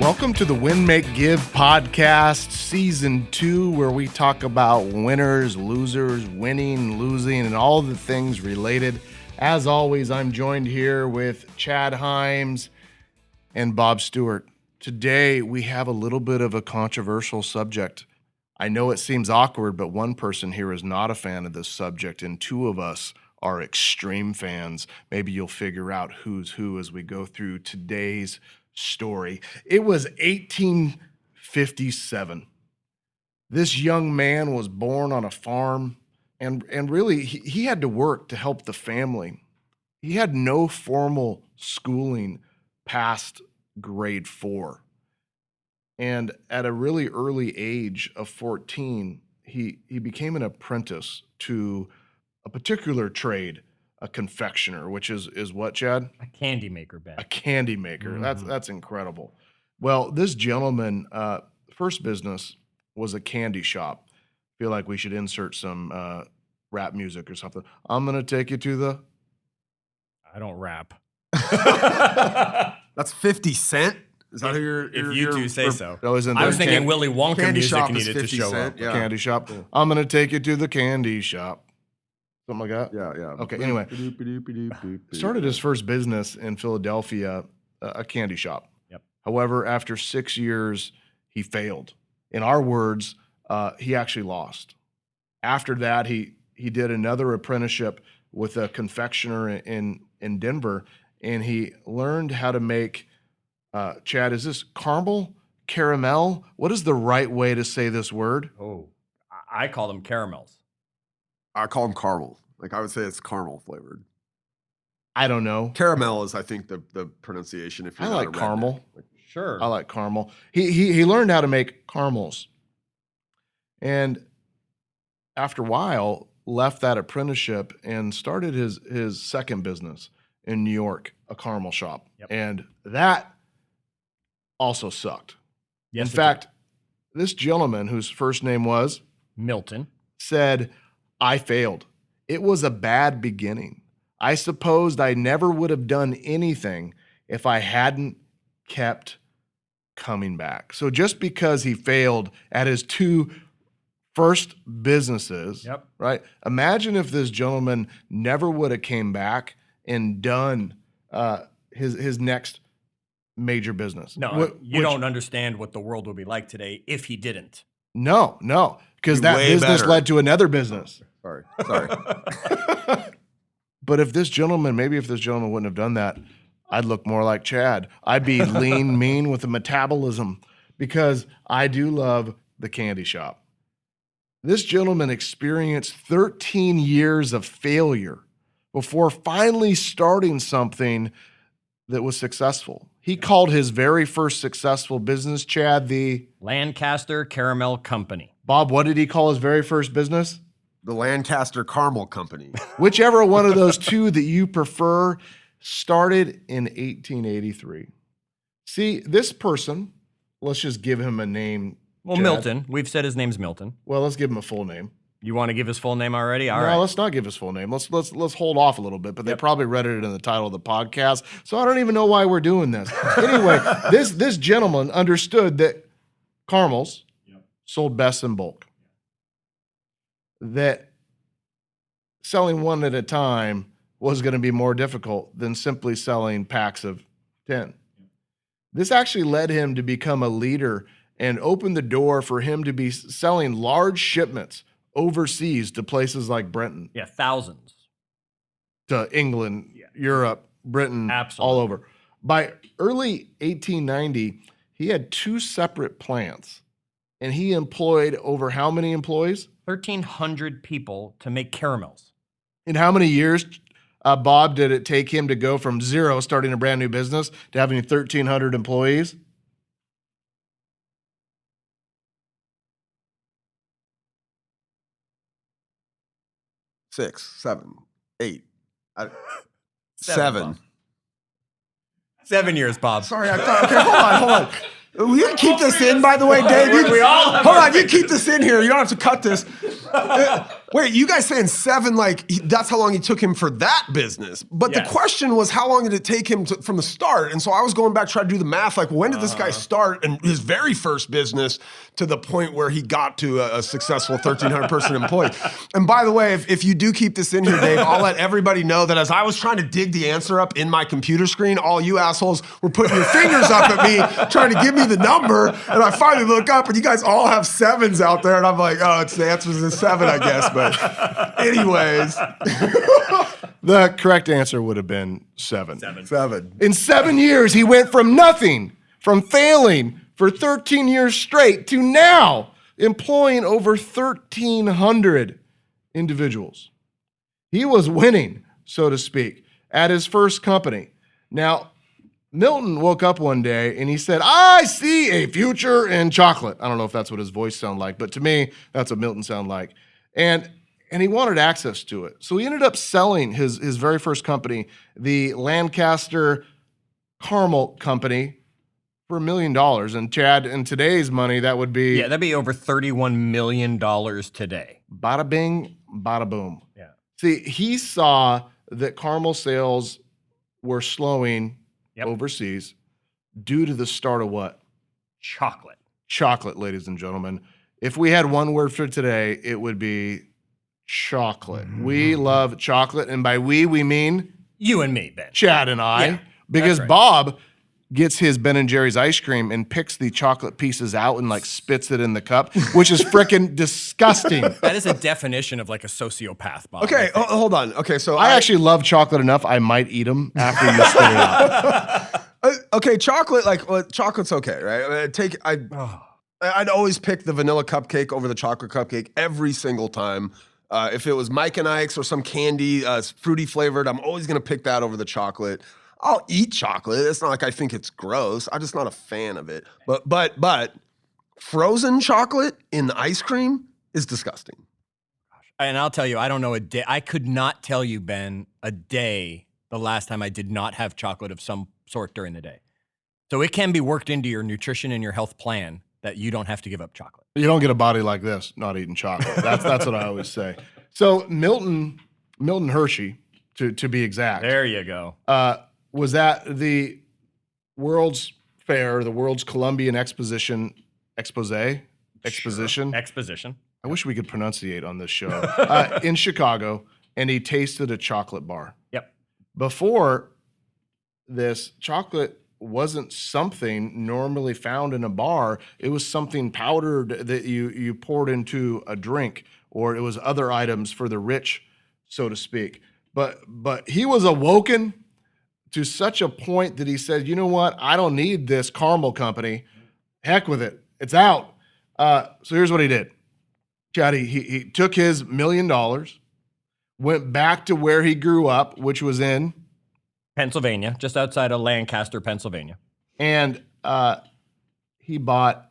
Welcome to the Win, Make, Give podcast, season 2, where we talk about winners, losers, winning, losing, and all the things related. As always, I'm joined here with Chad Hymes and Bob Stewart. Today, we have a little bit of a controversial subject. I know it seems awkward, but one person here is not a fan of this subject, and two of us are extreme fans. Maybe you'll figure out who's who as we go through today's story. It was 1857. This young man was born on a farm, and really he had to work to help the family. He had no formal schooling past grade 4. And at a really early age of 14, he became an apprentice to a particular trade, a confectioner, which is what, Chad? A candy maker, Ben. A candy maker. That's incredible. Well, this gentleman, first business was a candy shop. Feel like we should insert some rap music or something. I'm gonna take you to the. I don't rap. That's 50 Cent. Is that who If you two say so. I was thinking Willy Wonka Candy music shop is needed to 50 show Cent, up. yeah. Candy shop. I'm gonna take you to the candy shop. Something like that. Yeah. Okay. Anyway, started his first business in Philadelphia, a candy shop. Yep. However, after 6 years, he failed. In our words, he actually lost. After that, he did another apprenticeship with a confectioner in Denver, and he learned how to make. Chad, is this caramel? What is the right way to say this word? Oh, I call them caramels. I call them caramel. Like I would say it's caramel flavored. I don't know. Caramel is, I think, the pronunciation. If you're I not like a redneck. caramel. Sure. I like caramel. He learned how to make caramels, and after a while, left that apprenticeship and started his second business in New York, a caramel shop, and that also sucked. Yes, in fact, this gentleman, whose first name was Milton, said, "I failed. It was a bad beginning. I supposed I never would have done anything if I hadn't kept coming back." So just because he failed at his two first businesses, right? Imagine if this gentleman never would have came back and done his next major business. No, you don't understand what the world would be like today if he didn't. No, because that business led to another business. Sorry. But if this gentleman wouldn't have done that, I'd look more like Chad. I'd be lean, mean with a metabolism, because I do love the candy shop. This gentleman experienced 13 years of failure before finally starting something that was successful. He called his very first successful business, Chad, the Lancaster Caramel Company. Bob, what did he call his very first business? The Lancaster Caramel Company. Whichever one of those two that you prefer, started in 1883. See, this person, let's just give him a name. Well, Chad. Milton. We've said his name's Milton. Well, let's give him a full name. You want to give his full name already? All no, right. Let's not give his full name. Let's hold off a little bit. But they probably read it in the title of the podcast, so I don't even know why we're doing this. Anyway, this gentleman understood that caramels sold best in bulk. That selling one at a time was going to be more difficult than simply selling packs of 10. This actually led him to become a leader and opened the door for him to be selling large shipments overseas to places like Britain. Yeah, thousands. To England, Europe, Britain, Absolutely. all over. By early 1890, he had 2 separate plants, and he employed over how many employees? 1,300 people to make caramels. In how many years, Bob, did it take him to go from 0, starting a brand new business, to having 1,300 employees? 6, 7, 8. 7. 7 years, Bob. Sorry, I thought. Okay, hold on. We can keep this in, by the way, Dave. We all have hold on, you keep this in here. You don't have to cut this. Wait, you guys saying 7, like, that's how long it took him for that business. But the question was, how long did it take him from the start? And so I was going back trying to do the math, like, when did this guy start in his very first business to the point where he got to a successful 1,300-person employee? And by the way, if you do keep this in here, Dave, I'll let everybody know that as I was trying to dig the answer up in my computer screen, all you assholes were putting your fingers up at me, trying to give me the number, and I finally look up, and you guys all have 7s out there, and I'm like, oh, the answer is a 7, I guess. But anyways. The correct answer would have been 7. 7. In 7 years, he went from nothing, from failing for 13 years straight, to now employing over 1,300 individuals. He was winning, so to speak, at his first company. Now, Milton woke up one day and he said, I see a future in chocolate. I don't know if that's what his voice sounded like, but to me, that's what Milton sounded like. And he wanted access to it. So he ended up selling his very first company, the Lancaster Caramel Company, for $1 million. And Chad, in today's money, that would be... Yeah, that'd be over $31 million today. Bada bing, bada boom. Yeah. See, he saw that caramel sales were slowing overseas due to the start of what? Chocolate. Chocolate, ladies and gentlemen. If we had one word for today, it would be chocolate. We love chocolate, and by we mean... You and me, Ben. Chad and I. Yeah, because right. Bob gets his Ben & Jerry's ice cream and picks the chocolate pieces out and like spits it in the cup, which is freaking disgusting. That is a definition of like a sociopath, Bob. Okay, hold on. Okay, so I actually love chocolate enough, I might eat them after you spit it out. Okay, chocolate, chocolate's okay, right? I'd always pick the vanilla cupcake over the chocolate cupcake every single time. If it was Mike and Ike's or some candy, fruity flavored, I'm always gonna pick that over the chocolate. I'll eat chocolate. It's not like I think it's gross. I'm just not a fan of it. But frozen chocolate in ice cream is disgusting. And I'll tell you, I don't know a day. I could not tell you, Ben, a day the last time I did not have chocolate of some sort during the day. So it can be worked into your nutrition and your health plan that you don't have to give up chocolate. You don't get a body like this not eating chocolate. That's what I always say. So Milton Hershey, to be exact. There you go. Was at the World's Fair, the World's Columbian Exposition. I wish we could pronunciate on this show. In Chicago, and he tasted a chocolate bar. Yep. Before this, chocolate wasn't something normally found in a bar. It was something powdered that you poured into a drink, or it was other items for the rich, so to speak. But he was awoken to such a point that he said, you know what? I don't need this caramel company. Heck with it. It's out. So here's what he did. Chad, he took his $1 million, went back to where he grew up, which was in Pennsylvania, just outside of Lancaster, Pennsylvania. And he bought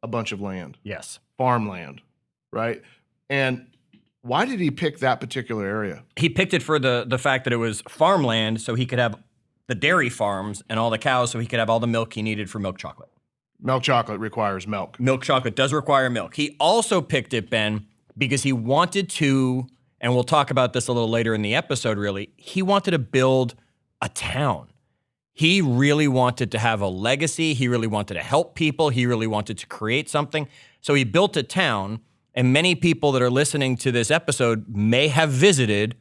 a bunch of land. Yes. Farmland, right? And why did he pick that particular area? He picked it for the fact that it was farmland, so he could have the dairy farms and all the cows, so he could have all the milk he needed for milk chocolate. Milk chocolate requires milk. Milk chocolate does require milk. He also picked it, Ben, because he wanted to, and we'll talk about this a little later in the episode, really, he wanted to build a town. He really wanted to have a legacy. He really wanted to help people. He really wanted to create something. So he built a town, and many people that are listening to this episode may have visited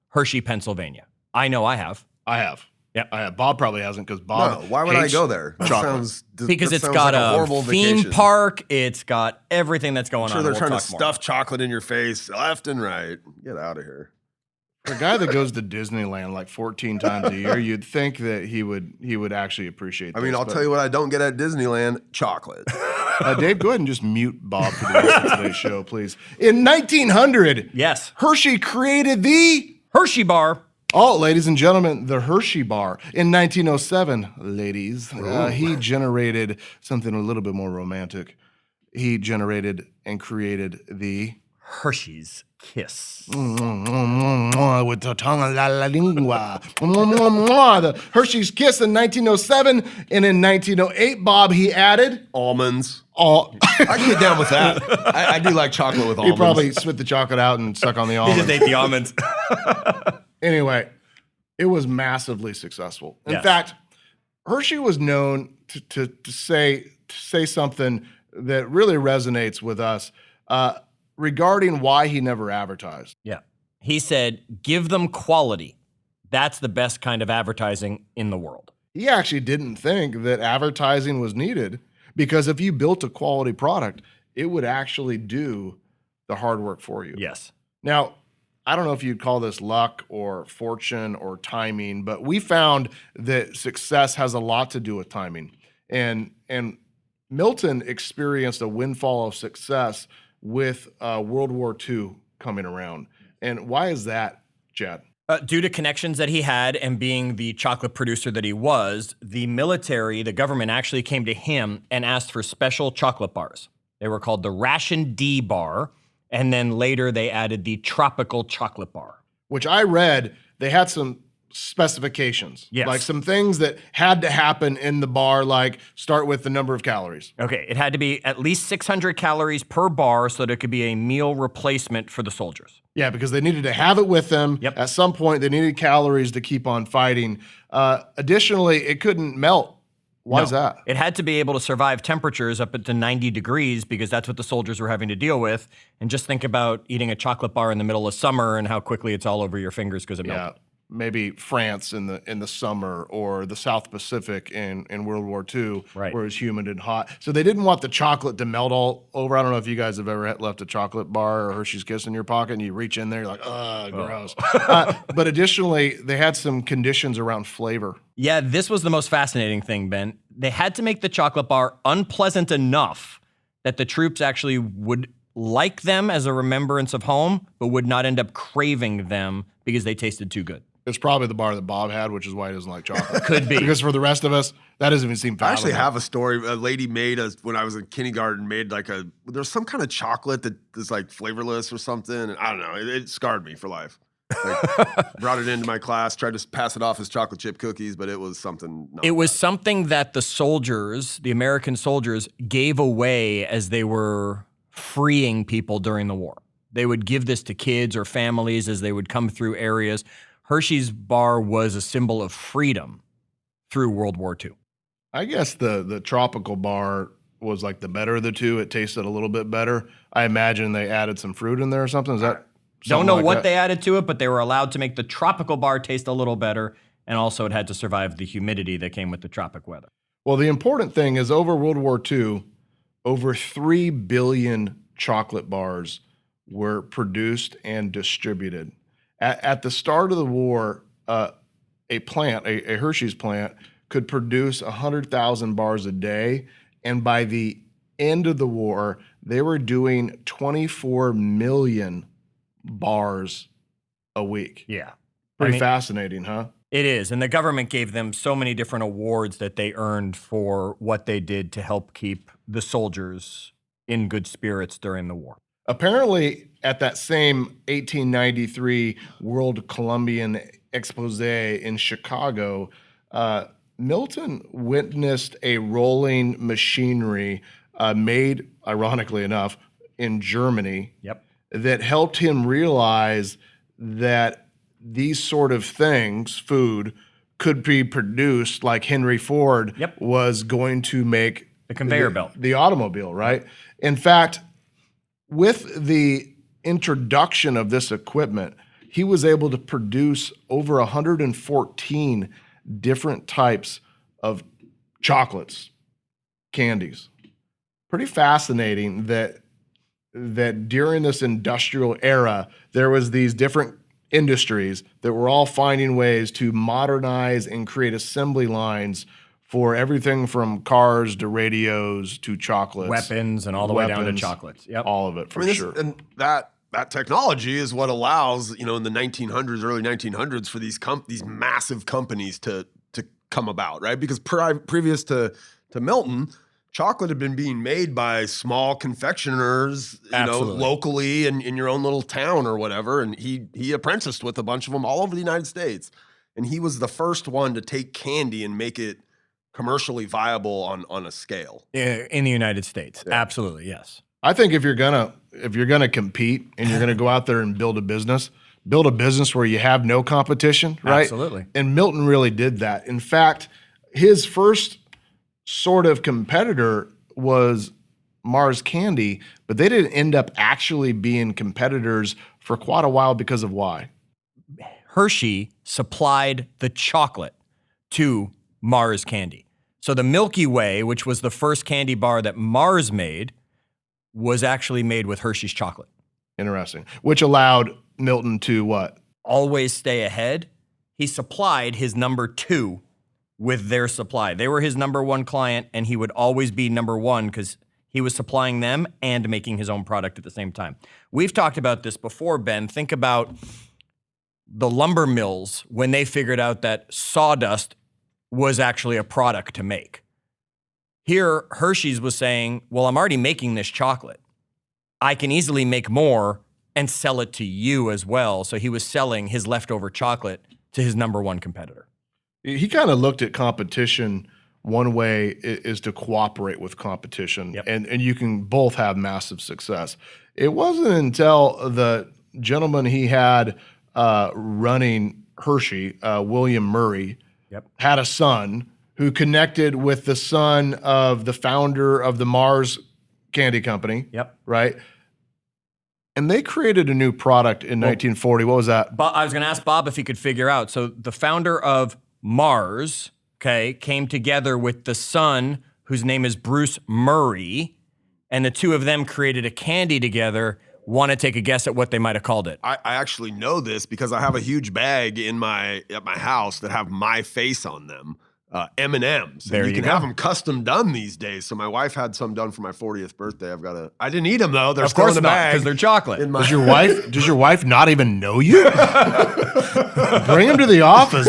Hershey, Pennsylvania. I know I have. I have. Yep. I have. Bob probably hasn't because Bob. No, why would I go there? Because it's got a theme vacation. park. It's got everything that's going on. Sure, they're We'll trying to talk more. stuff chocolate in your face left and right. Get out of here. For a guy that goes to Disneyland like 14 times a year, you'd think that he would actually appreciate. I mean, I'll tell you what I don't get at Disneyland: chocolate. Dave, go ahead and just mute Bob for the rest of today's show, please. In 1900, Yes. Hershey created the Hershey bar. Oh, ladies and gentlemen, the Hershey bar. In 1907, ladies, he generated something a little bit more romantic. He generated and created the Hershey's Kiss. with the tongue la la lingua. The Hershey's Kiss in 1907, and in 1908, Bob, he added Almonds. all. I can get down with that. I do like chocolate with He almonds. probably spit the chocolate out and suck on the He almonds. just ate the almonds. Anyway, it was massively successful. In Yes. fact, Hershey was known to say something that really resonates with us regarding why he never advertised. Yeah. He said, give them quality. That's the best kind of advertising in the world. He actually didn't think that advertising was needed because if you built a quality product, it would actually do the hard work for you. Yes. Now, I don't know if you'd call this luck or fortune or timing, but we found that success has a lot to do with timing. And Milton experienced a windfall of success with World War II coming around. And why is that, Chad? Due to connections that he had and being the chocolate producer that he was, the military, the government actually came to him and asked for special chocolate bars. They were called the Ration D bar. And then later they added the tropical chocolate bar. Which I read, they had some specifications. Yes. Like some things that had to happen in the bar, like start with the number of calories. Okay, it had to be at least 600 calories per bar so that it could be a meal replacement for the soldiers. Yeah, because they needed to have it with them. Yep. At some point, they needed calories to keep on fighting. Additionally, it couldn't melt. Why is that? It had to be able to survive temperatures up to 90 degrees because that's what the soldiers were having to deal with. And just think about eating a chocolate bar in the middle of summer and how quickly it's all over your fingers because it melted. Maybe France in the summer or the South Pacific in World War II, Right. where it's humid and hot. So they didn't want the chocolate to melt all over. I don't know if you guys have ever left a chocolate bar or Hershey's Kiss in your pocket and you reach in there, you're like, ugh, gross. But additionally, they had some conditions around flavor. Yeah, this was the most fascinating thing, Ben. They had to make the chocolate bar unpleasant enough that the troops actually would like them as a remembrance of home, but would not end up craving them because they tasted too good. It's probably the bar that Bob had, which is why he doesn't like chocolate. Could be. Because for the rest of us, that doesn't even seem I fathomable. actually have a story. A lady made when I was in kindergarten, made there's some kind of chocolate that is like flavorless or something. And I don't know. It scarred me for life. Like, brought it into my class, tried to pass it off as chocolate chip cookies, but it was something. It was something that the soldiers, the American soldiers, gave away as they were freeing people during the war. They would give this to kids or families as they would come through areas. Hershey's bar was a symbol of freedom through World War II. I guess the tropical bar was like the better of the two. It tasted a little bit better. I imagine they added some fruit in there or something. Is that Don't know like what that? they added to it, but they were allowed to make the tropical bar taste a little better. And also it had to survive the humidity that came with the tropic weather. Well, the important thing is over World War II, over 3 billion chocolate bars were produced and distributed. At the start of the war, a Hershey's plant, could produce 100,000 bars a day. And by the end of the war, they were doing 24 million bars a week. Yeah. Pretty fascinating, huh? It is. And the government gave them so many different awards that they earned for what they did to help keep the soldiers in good spirits during the war. Apparently, at that same 1893 World Columbian Expose in Chicago, Milton witnessed a rolling machinery made, ironically enough, in Germany. Yep. That helped him realize that these sort of things, food, could be produced like Henry Ford Yep. was going to make The conveyor belt. the automobile, right? In fact, with the introduction of this equipment, he was able to produce over 114 different types of chocolates, candies. Pretty fascinating that during this industrial era, there was these different industries that were all finding ways to modernize and create assembly lines for everything from cars to radios to chocolates. Weapons and all the way down to Weapons, chocolates. Yep. All of it, for sure. And that technology is what allows, in the 1900s, early 1900s, for these massive companies to come about, right? Because previous to Milton, chocolate had been being made by small confectioners, Absolutely. locally in your own little town or whatever. And he apprenticed with a bunch of them all over the United States. And he was the first one to take candy and make it commercially viable on a scale. In the United States. Yeah. Absolutely, yes. I think if you're gonna compete and you're gonna go out there and build a business where you have no competition, right? Absolutely. And Milton really did that. In fact, his first sort of competitor was Mars Candy, but they didn't end up actually being competitors for quite a while because of why? Hershey supplied the chocolate to Mars Candy. So the Milky Way, which was the first candy bar that Mars made, was actually made with Hershey's chocolate. Interesting. Which allowed Milton to what? Always stay ahead. He supplied his number 2 with their supply. They were his number 1 client, and he would always be number 1 because he was supplying them and making his own product at the same time. We've talked about this before, Ben. Think about the lumber mills when they figured out that sawdust was actually a product to make. Here, Hershey's was saying, well, I'm already making this chocolate. I can easily make more and sell it to you as well. So he was selling his leftover chocolate to his number 1 competitor. He kind of looked at competition. One way is to cooperate with competition, Yep. and you can both have massive success. It wasn't until the gentleman he had running Hershey, William Murray, Yep. had a son who connected with the son of the founder of the Mars Candy Company. Yep. Right? And they created a new product in 1940. What was that? I was going to ask Bob if he could figure out. So the founder of Mars, came together with the son, whose name is Bruce Murray, and the two of them created a candy together. Want to take a guess at what they might have called it? I actually know this because I have a huge bag at my house that have my face on them. M&Ms. There you can have them custom done these days. So my wife had some done for my 40th birthday. I didn't eat them though. They're still in the bag because they're chocolate. Does your wife not even know you? Bring them to the office.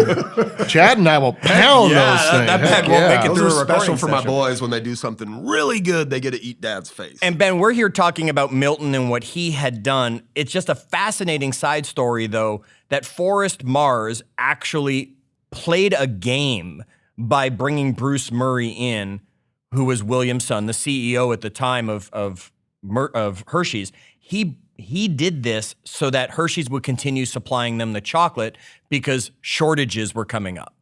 Chad and I will pound those things. That bag won't make it Those through are a recording special for my session. boys when they do something really good. They get to eat Dad's face. And Ben, we're here talking about Milton and what he had done. It's just a fascinating side story, though, that Forrest Mars actually played a game by bringing Bruce Murray in, who was William's son, the CEO at the time of Hershey's. He did this so that Hershey's would continue supplying them the chocolate because shortages were coming up.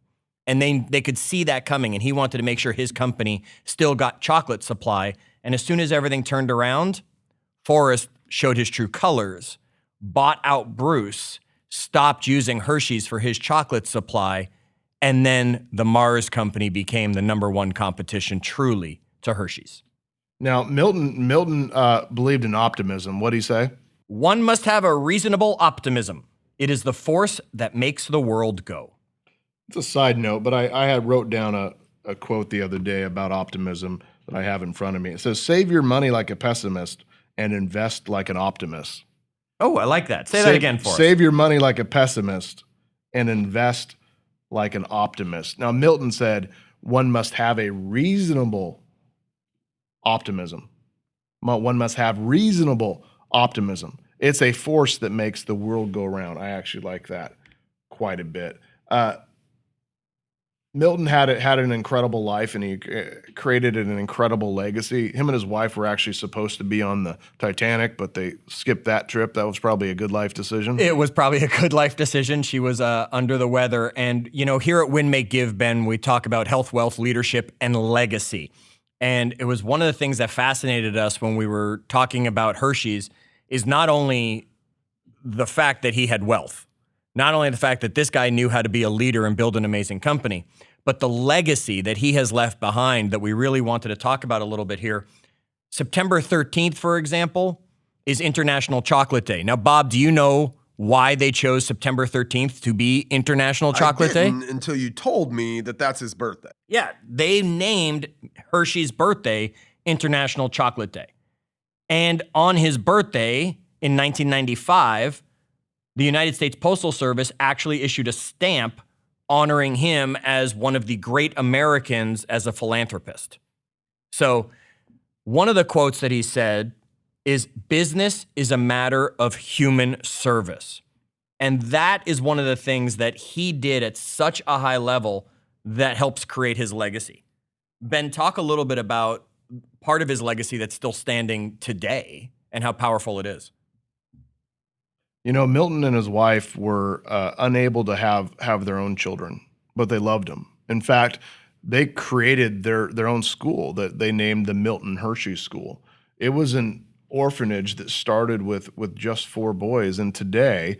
And they could see that coming, and he wanted to make sure his company still got chocolate supply. And as soon as everything turned around, Forrest showed his true colors, bought out Bruce, stopped using Hershey's for his chocolate supply, and then the Mars company became the number 1 competition truly to Hershey's. Now, Milton believed in optimism. What'd he say? One must have a reasonable optimism. It is the force that makes the world go. It's a side note, but I had wrote down a quote the other day about optimism that I have in front of me. It says, "Save your money like a pessimist and invest like an optimist." Oh, I like that. Say that again for us. Save your money like a pessimist and invest like an optimist. Now, Milton said one must have a reasonable optimism. One must have reasonable optimism. It's a force that makes the world go round. I actually like that quite a bit. Milton had an incredible life, and he created an incredible legacy. Him and his wife were actually supposed to be on the Titanic, but they skipped that trip. That was probably a good life decision. It was probably a good life decision. She was under the weather. And, here at Win Make Give, Ben, we talk about health, wealth, leadership, and legacy. And it was one of the things that fascinated us when we were talking about Hershey's is not only the fact that he had wealth, not only the fact that this guy knew how to be a leader and build an amazing company, but the legacy that he has left behind that we really wanted to talk about a little bit here. September 13th, for example, is International Chocolate Day. Now, Bob, do you know why they chose September 13th to be International Chocolate Day? Until you told me that that's his birthday. Yeah, they named Hershey's birthday International Chocolate Day. And on his birthday in 1995, the United States Postal Service actually issued a stamp honoring him as one of the great Americans as a philanthropist. So one of the quotes that he said is, "Business is a matter of human service." And that is one of the things that he did at such a high level that helps create his legacy. Ben, talk a little bit about part of his legacy that's still standing today and how powerful it is. You know, Milton and his wife were unable to have their own children, but they loved them. In fact, they created their own school that they named the Milton Hershey School. It was an orphanage that started with just 4 boys, and today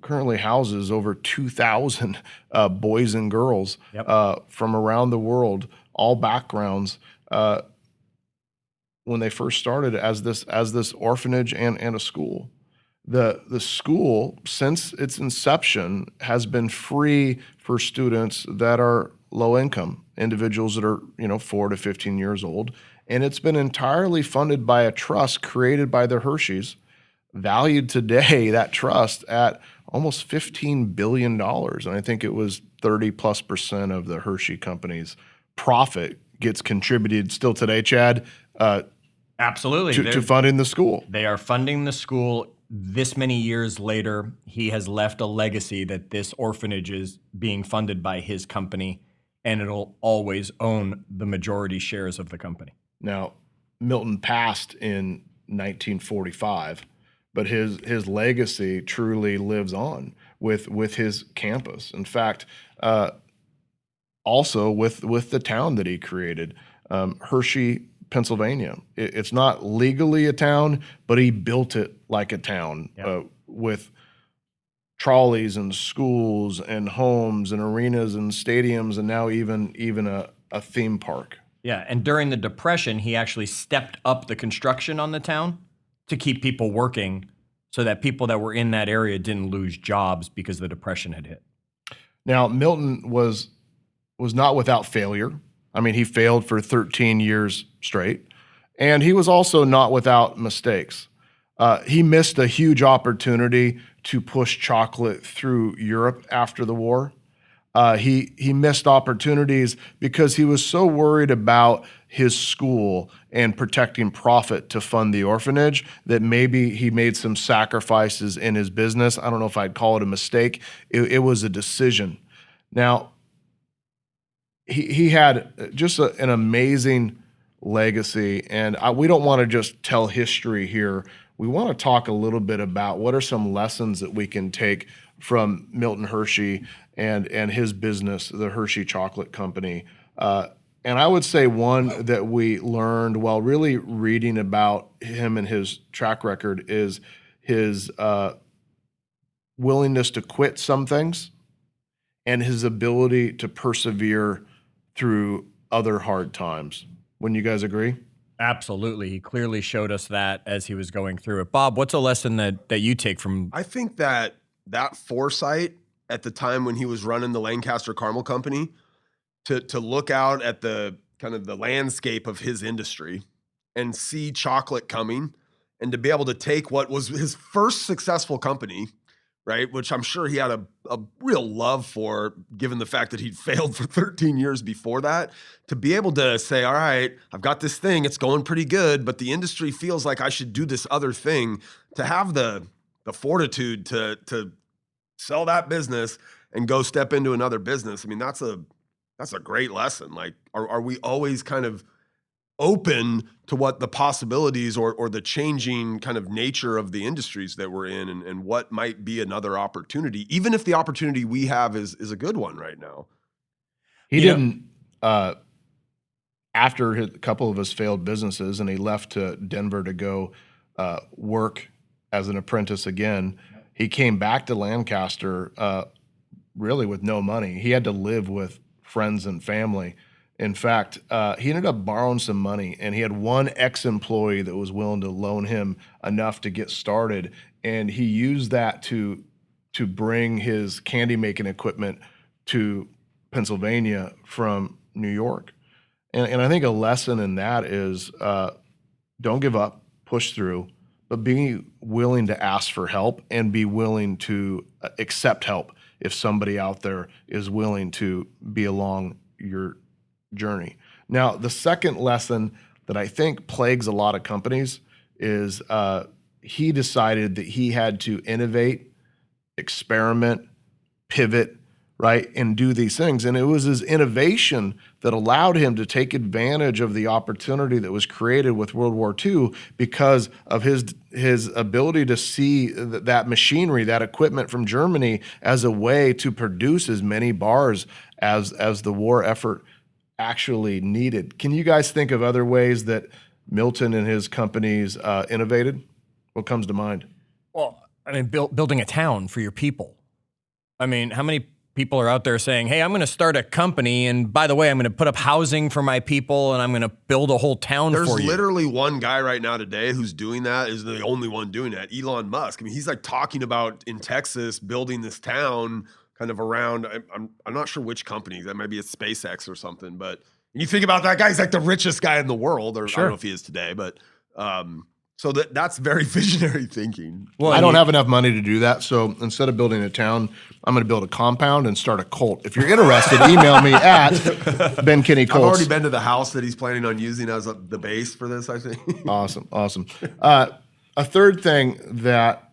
currently houses over 2,000 boys and girls from around the world, all backgrounds. When they first started as this orphanage and a school. The school, since its inception, has been free for students that are low income, individuals that are 4 to 15 years old, and it's been entirely funded by a trust created by the Hersheys, valued today, that trust, at almost $15 billion. And I think it was 30+% of the Hershey company's profit gets contributed still today, Chad. Absolutely. To funding the school. They are funding the school. This many years later, he has left a legacy that this orphanage is being funded by his company, and it'll always own the majority shares of the company. Now, Milton passed in 1945, but his legacy truly lives on with his campus. In fact, also with the town that he created, Hershey, Pennsylvania. It's not legally a town, but he built it like a town with trolleys and schools and homes and arenas and stadiums, and now even a theme park. Yeah, and during the Depression, he actually stepped up the construction on the town to keep people working so that people that were in that area didn't lose jobs because the Depression had hit. Now, Milton was not without failure. I mean, he failed for 13 years straight, and he was also not without mistakes. He missed a huge opportunity to push chocolate through Europe after the war. He missed opportunities because he was so worried about his school and protecting profit to fund the orphanage that maybe he made some sacrifices in his business. I don't know if I'd call it a mistake. It was a decision. Now, he had just an amazing legacy, and we don't want to just tell history here. We want to talk a little bit about what are some lessons that we can take from Milton Hershey and his business, the Hershey Chocolate Company. And I would say one that we learned while really reading about him and his track record is his willingness to quit some things and his ability to persevere through other hard times. Wouldn't you guys agree? Absolutely. He clearly showed us that as he was going through it. Bob, what's a lesson that you take from? I think that foresight at the time when he was running the Lancaster Caramel Company to look out at the kind of the landscape of his industry and see chocolate coming, and to be able to take what was his first successful company, right, which I'm sure he had a real love for, given the fact that he'd failed for 13 years before that, to be able to say, all right, I've got this thing, it's going pretty good, but the industry feels like I should do this other thing, to have the fortitude to sell that business and go step into another business. I mean, that's a great lesson. Like, are we always kind of open to what the possibilities or the changing kind of nature of the industries that we're in, and what might be another opportunity, even if the opportunity we have is a good one right now? He didn't, after a couple of his failed businesses, and he left to Denver to go work as an apprentice again, he came back to Lancaster really with no money. He had to live with friends and family. In fact, he ended up borrowing some money, and he had one ex-employee that was willing to loan him enough to get started, and he used that to bring his candy making equipment to Pennsylvania from New York. And I think a lesson in that is don't give up, push through, but be willing to ask for help and be willing to accept help if somebody out there is willing to be along your journey. Now, the second lesson that I think plagues a lot of companies is he decided that he had to innovate, experiment, pivot right, and do these things. And it was his innovation that allowed him to take advantage of the opportunity that was created with World War II because of his ability to see that machinery, that equipment from Germany as a way to produce as many bars as the war effort actually needed. Can you guys think of other ways that Milton and his companies innovated? What comes to mind? Well, I mean, building a town for your people. I mean, how many people are out there saying, hey, I'm going to start a company, and by the way, I'm going to put up housing for my people, and I'm going to build a whole town for you. There's literally one guy right now today who's doing that, is the only one doing that, Elon Musk. I mean, he's like talking about in Texas building this town kind of around, I'm not sure which company, that might be a SpaceX or something, but when you think about that guy, he's like the richest guy in the world, or Sure. I don't know if he is today, but so that's very visionary thinking. Well, I don't have enough money to do that, so instead of building a town, I'm going to build a compound and start a cult. If you're interested, email me at Ben Kinney Colts. I've already been to the house that he's planning on using as the base for this, I think. Awesome. A third thing that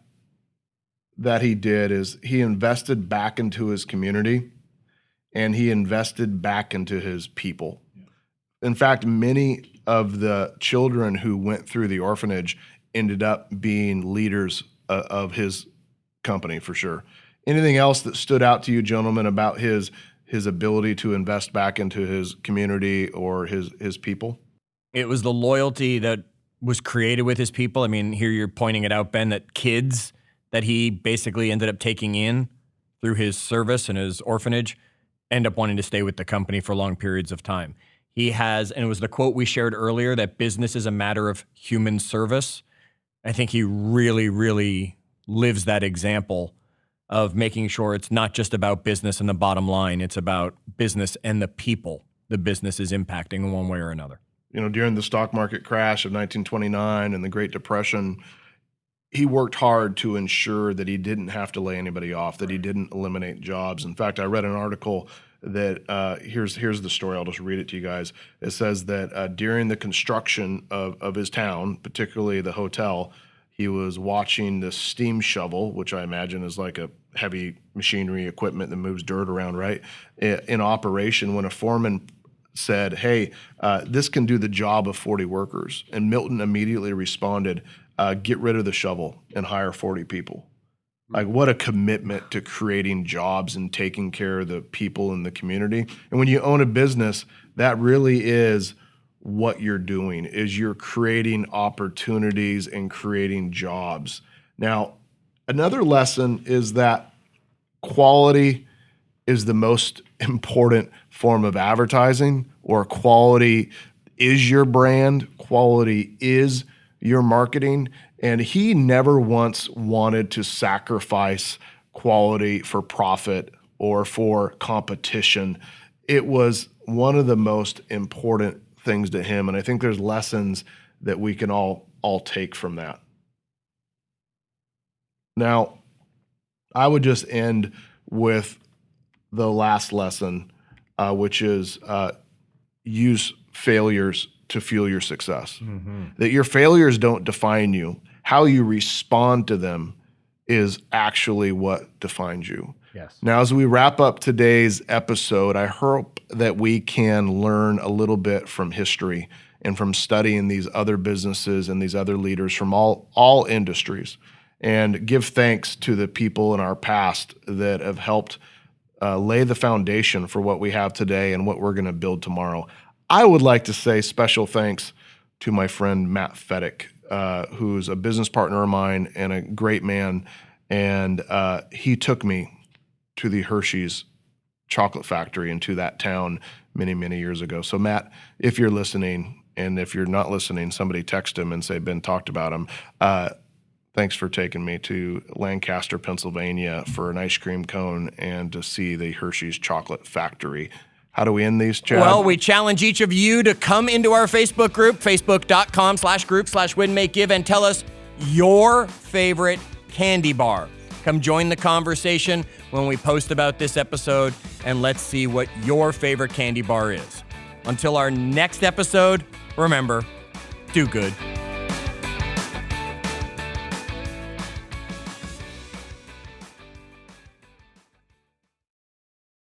he did is he invested back into his community, and he invested back into his people. In fact, many of the children who went through the orphanage ended up being leaders of his company, for sure. Anything else that stood out to you, gentlemen, about his ability to invest back into his community or his people? It was the loyalty that was created with his people. I mean, here you're pointing it out, Ben, that kids that he basically ended up taking in through his service and his orphanage end up wanting to stay with the company for long periods of time. He has, and it was the quote we shared earlier, that business is a matter of human service. I think he really, really lives that example of making sure it's not just about business and the bottom line. It's about business and the people the business is impacting in one way or another. You know, during the stock market crash of 1929 and the Great Depression, he worked hard to ensure that he didn't have to lay anybody off, that he didn't eliminate jobs. In fact, I read an article that here's the story. I'll just read it to you guys. It says that during the construction of his town, particularly the hotel, he was watching the steam shovel, which I imagine is like a heavy machinery equipment that moves dirt around, right, in operation when a foreman said, hey, this can do the job of 40 workers. And Milton immediately responded, get rid of the shovel and hire 40 people. Like, what a commitment to creating jobs and taking care of the people in the community. And when you own a business, that really is what you're doing, is you're creating opportunities and creating jobs. Now, another lesson is that quality is the most important form of advertising, or quality is your brand, quality is your marketing. And he never once wanted to sacrifice quality for profit or for competition. It was one of the most important things to him. And I think there's lessons that we can all take from that. Now, I would just end with the last lesson, which is use failures to fuel your success. Mm-hmm. That your failures don't define you. How you respond to them is actually what defines you. Yes. Now, as we wrap up today's episode, I hope that we can learn a little bit from history and from studying these other businesses and these other leaders from all industries, and give thanks to the people in our past that have helped lay the foundation for what we have today and what we're going to build tomorrow. I would like to say special thanks to my friend Matt Fedek, who's a business partner of mine and a great man. And he took me to the Hershey's chocolate factory and to that town many, many years ago. So Matt, if you're listening, and if you're not listening, somebody text him and say, Ben talked about him. Thanks for taking me to Lancaster, Pennsylvania for an ice cream cone and to see the Hershey's chocolate factory. How do we end these, Chad? Well, we challenge each of you to come into our Facebook group, facebook.com/group/win-make-give, and tell us your favorite candy bar. Come join the conversation when we post about this episode, and let's see what your favorite candy bar is. Until our next episode, remember, do good.